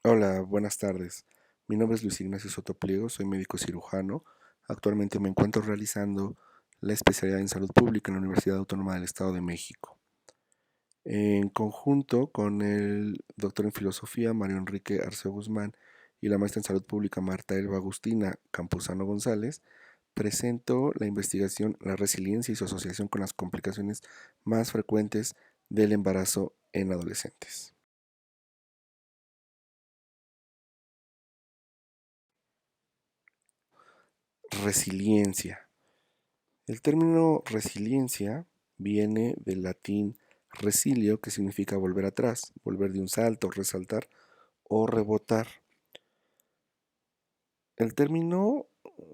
Hola, buenas tardes. Mi nombre es Luis Ignacio Soto Pliego, soy médico cirujano. Actualmente me encuentro realizando la especialidad en salud pública en la Universidad Autónoma del Estado de México. En conjunto con el doctor en filosofía Mario Enrique Arceo Guzmán y la maestra en salud pública Marta Elba Agustina Campuzano González, presento la investigación La resiliencia y su asociación con las complicaciones más frecuentes del embarazo en adolescentes. Resiliencia. El término resiliencia viene del latín resilio, que significa volver atrás, volver de un salto, resaltar o rebotar. El término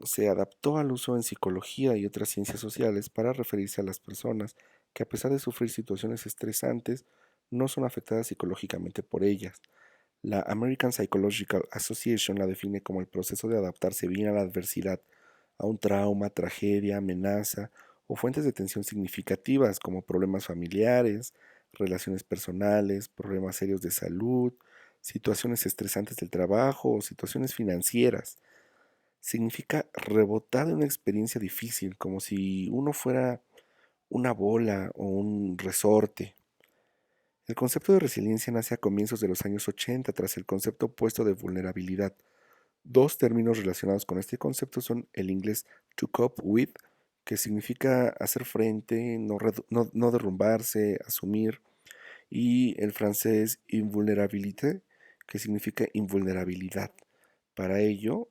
se adaptó al uso en psicología y otras ciencias sociales para referirse a las personas que, a pesar de sufrir situaciones estresantes, no son afectadas psicológicamente por ellas. La American Psychological Association la define como el proceso de adaptarse bien a la adversidad, a un trauma, tragedia, amenaza o fuentes de tensión significativas como problemas familiares, relaciones personales, problemas serios de salud, situaciones estresantes del trabajo o situaciones financieras. Significa rebotar de una experiencia difícil, como si uno fuera una bola o un resorte. El concepto de resiliencia nace a comienzos de los años 80 tras el concepto opuesto de vulnerabilidad. Dos términos relacionados con este concepto son el inglés to cope with, que significa hacer frente, no derrumbarse, asumir, y el francés invulnerabilité, que significa invulnerabilidad. Para ello,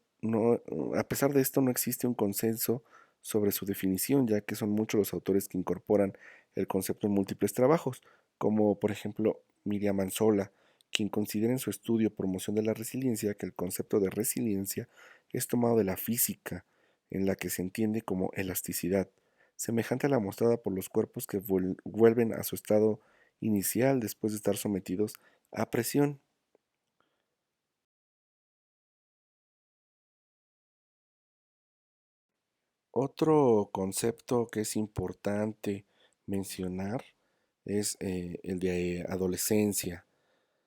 a pesar de esto, no existe un consenso sobre su definición, ya que son muchos los autores que incorporan el concepto en múltiples trabajos, como por ejemplo Miriam Anzola, quien considera en su estudio Promoción de la Resiliencia que el concepto de resiliencia es tomado de la física, en la que se entiende como elasticidad, semejante a la mostrada por los cuerpos que vuelven a su estado inicial después de estar sometidos a presión. Otro concepto que es importante mencionar es el de adolescencia.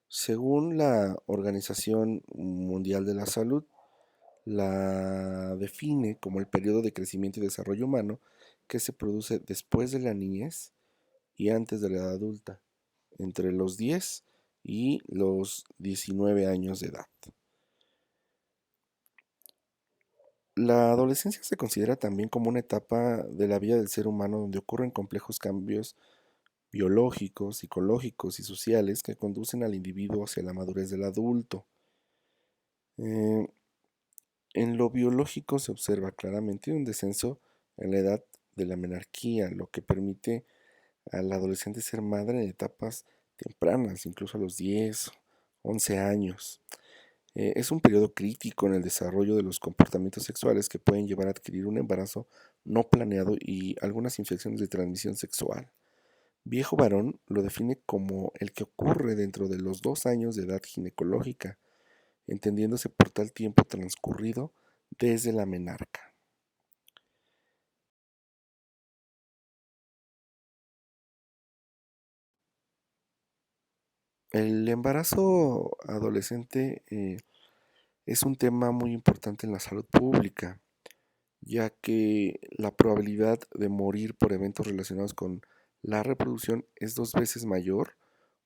Según la Organización Mundial de la Salud, la define como el periodo de crecimiento y desarrollo humano que se produce después de la niñez y antes de la edad adulta, entre los 10 y los 19 años de edad. La adolescencia se considera también como una etapa de la vida del ser humano donde ocurren complejos cambios biológicos, psicológicos y sociales que conducen al individuo hacia la madurez del adulto. Eh, en lo biológico se observa claramente un descenso en la edad de la menarquía, lo que permite al adolescente ser madre en etapas tempranas, incluso a los 10, 11 años. Es un periodo crítico en el desarrollo de los comportamientos sexuales que pueden llevar a adquirir un embarazo no planeado y algunas infecciones de transmisión sexual. Viejo varón lo define como el que ocurre dentro de los 2 años de edad ginecológica, entendiéndose por tal tiempo transcurrido desde la menarca. El embarazo adolescente es un tema muy importante en la salud pública, ya que la probabilidad de morir por eventos relacionados con la reproducción es 2 veces mayor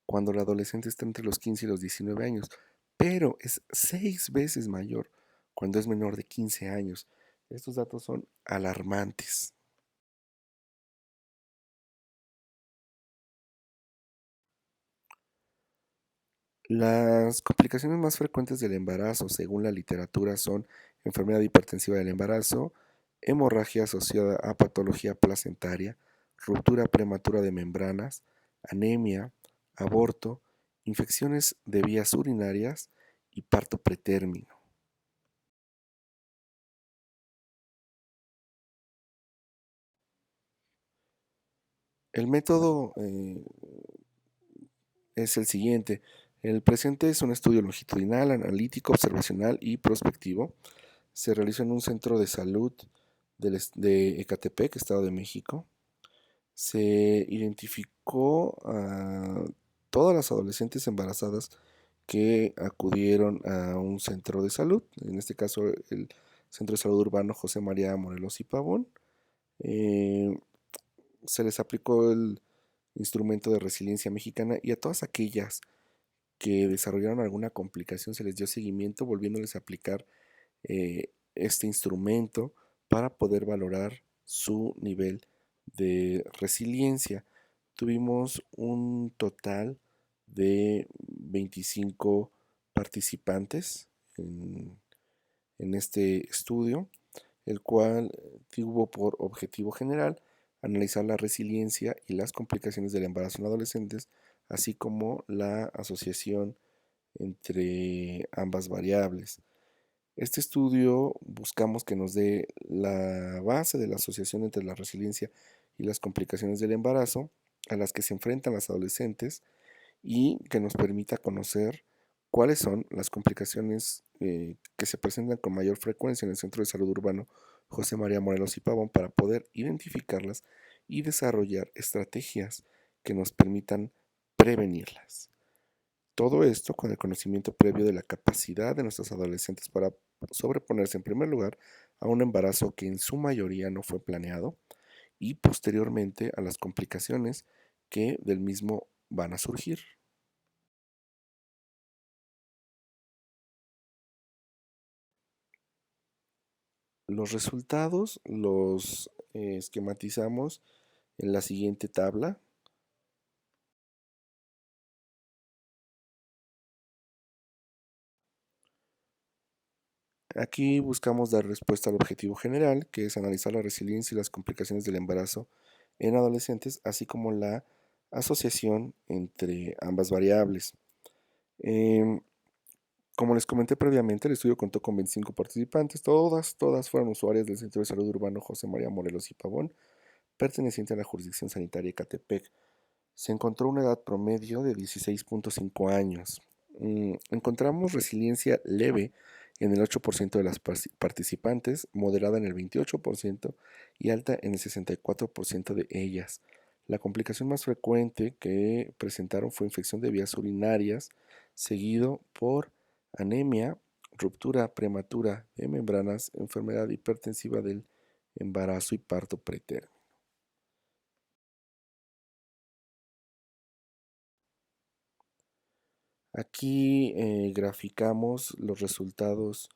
cuando el adolescente está entre los 15 y los 19 años, pero es 6 veces mayor cuando es menor de 15 años. Estos datos son alarmantes. Las complicaciones más frecuentes del embarazo, según la literatura, son enfermedad hipertensiva del embarazo, hemorragia asociada a patología placentaria, ruptura prematura de membranas, anemia, aborto, infecciones de vías urinarias y parto pretérmino. El método es el siguiente. El presente es un estudio longitudinal, analítico, observacional y prospectivo. Se realizó en un centro de salud de Ecatepec, Estado de México. Se identificó a todas las adolescentes embarazadas que acudieron a un centro de salud, en este caso el Centro de Salud Urbano José María Morelos y Pavón. Eh, Se les aplicó el instrumento de resiliencia mexicana y a todas aquellas que desarrollaron alguna complicación se les dio seguimiento volviéndoles a aplicar este instrumento para poder valorar su nivel de resiliencia. Tuvimos un total de 25 participantes en este estudio, el cual tuvo por objetivo general analizar la resiliencia y las complicaciones del embarazo en adolescentes, así como la asociación entre ambas variables. Este estudio buscamos que nos dé la base de la asociación entre la resiliencia y las complicaciones del embarazo a las que se enfrentan las adolescentes y que nos permita conocer cuáles son las complicaciones que se presentan con mayor frecuencia en el Centro de Salud Urbano José María Morelos y Pavón para poder identificarlas y desarrollar estrategias que nos permitan prevenirlas. Todo esto con el conocimiento previo de la capacidad de nuestros adolescentes para sobreponerse en primer lugar a un embarazo que en su mayoría no fue planeado y posteriormente a las complicaciones que del mismo van a surgir. Los resultados los esquematizamos en la siguiente tabla. Aquí buscamos dar respuesta al objetivo general, que es analizar la resiliencia y las complicaciones del embarazo en adolescentes, así como la asociación entre ambas variables. Em, Como les comenté previamente, el estudio contó con 25 participantes, todas fueron usuarias del Centro de Salud Urbano José María Morelos y Pavón, perteneciente a la jurisdicción sanitaria Ecatepec. Se encontró una edad promedio de 16.5 años. Encontramos resiliencia leve en el 8% de las participantes, moderada en el 28% y alta en el 64% de ellas. La complicación más frecuente que presentaron fue infección de vías urinarias, seguido por anemia, ruptura prematura de membranas, enfermedad hipertensiva del embarazo y parto pretérmino. Aquí graficamos los resultados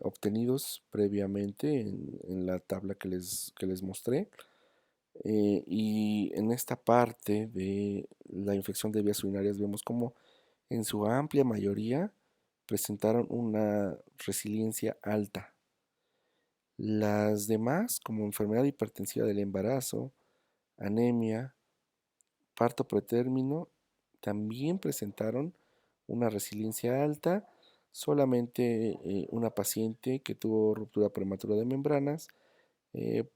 obtenidos previamente en la tabla que les mostré. Y en esta parte de la infección de vías urinarias vemos como en su amplia mayoría presentaron una resiliencia alta. Las demás, como enfermedad hipertensiva del embarazo, anemia, parto pretérmino, también presentaron una resiliencia alta. Solamente una paciente que tuvo ruptura prematura de membranas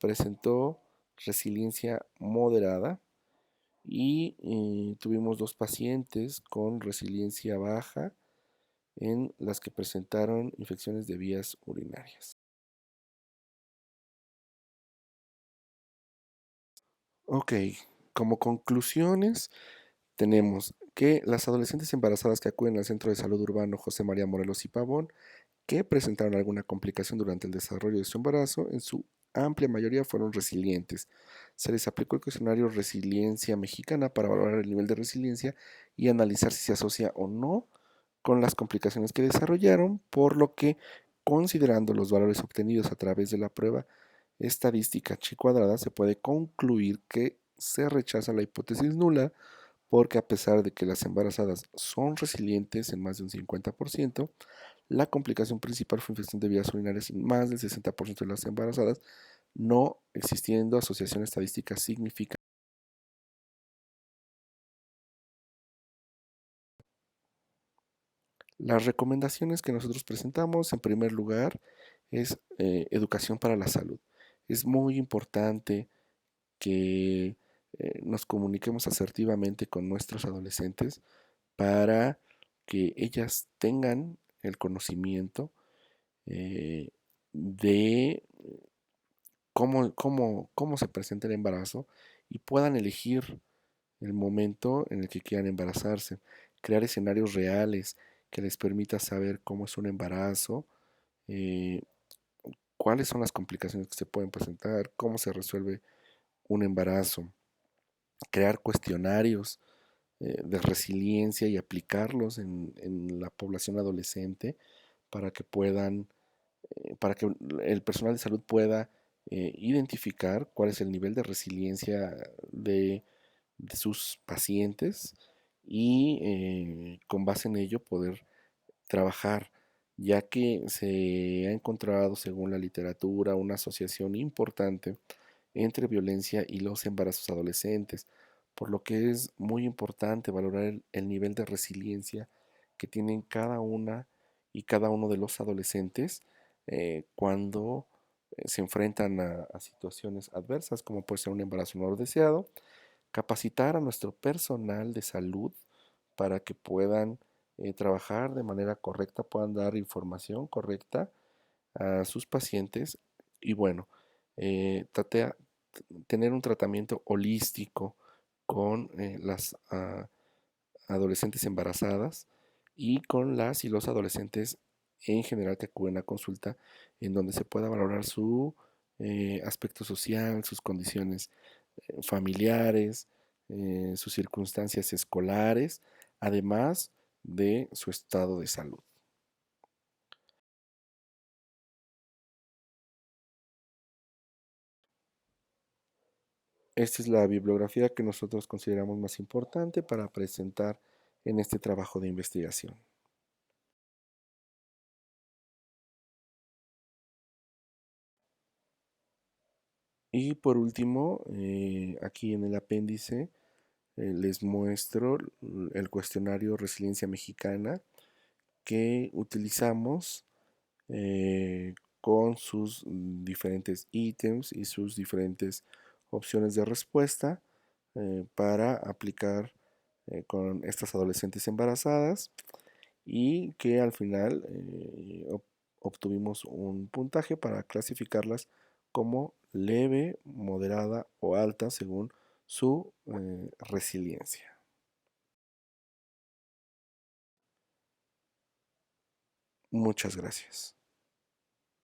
presentó resiliencia moderada y tuvimos dos pacientes con resiliencia baja en las que presentaron infecciones de vías urinarias. Ok, como conclusiones tenemos que las adolescentes embarazadas que acuden al Centro de Salud Urbano José María Morelos y Pavón que presentaron alguna complicación durante el desarrollo de su embarazo, en su amplia mayoría fueron resilientes. Se les aplicó el cuestionario Resiliencia Mexicana para valorar el nivel de resiliencia y analizar si se asocia o no con las complicaciones que desarrollaron, por lo que, considerando los valores obtenidos a través de la prueba estadística chi cuadrada, se puede concluir que se rechaza la hipótesis nula porque a pesar de que las embarazadas son resilientes en más de un 50%, la complicación principal fue infección de vías urinarias en más del 60% de las embarazadas, no existiendo asociación estadística significativa. Las recomendaciones que nosotros presentamos, en primer lugar, es educación para la salud. Es muy importante que nos comuniquemos asertivamente con nuestros adolescentes para que ellas tengan el conocimiento de cómo se presenta el embarazo y puedan elegir el momento en el que quieran embarazarse. crear escenarios reales que les permita saber cómo es un embarazo, eh, cuáles son las complicaciones que se pueden presentar, cómo se resuelve un embarazo, crear cuestionarios de resiliencia y aplicarlos en la población adolescente para que puedan, para que el personal de salud pueda identificar cuál es el nivel de resiliencia de sus pacientes y con base en ello poder trabajar, ya que se ha encontrado, según la literatura, una asociación importante entre violencia y los embarazos adolescentes, por lo que es muy importante valorar el nivel de resiliencia que tienen cada una y cada uno de los adolescentes cuando se enfrentan a situaciones adversas, como puede ser un embarazo no deseado, capacitar a nuestro personal de salud para que puedan trabajar de manera correcta, puedan dar información correcta a sus pacientes y bueno, tener un tratamiento holístico con las adolescentes embarazadas y con las y los adolescentes en general que acuden a consulta, en donde se pueda valorar su aspecto social, sus condiciones familiares, sus circunstancias escolares, además de su estado de salud. Esta es la bibliografía que nosotros consideramos más importante para presentar en este trabajo de investigación. Y por último, aquí en el apéndice les muestro el cuestionario Resiliencia Mexicana que utilizamos con sus diferentes ítems y sus diferentes opciones de respuesta para aplicar con estas adolescentes embarazadas y que al final obtuvimos un puntaje para clasificarlas como leve, moderada o alta según su resiliencia. Muchas gracias.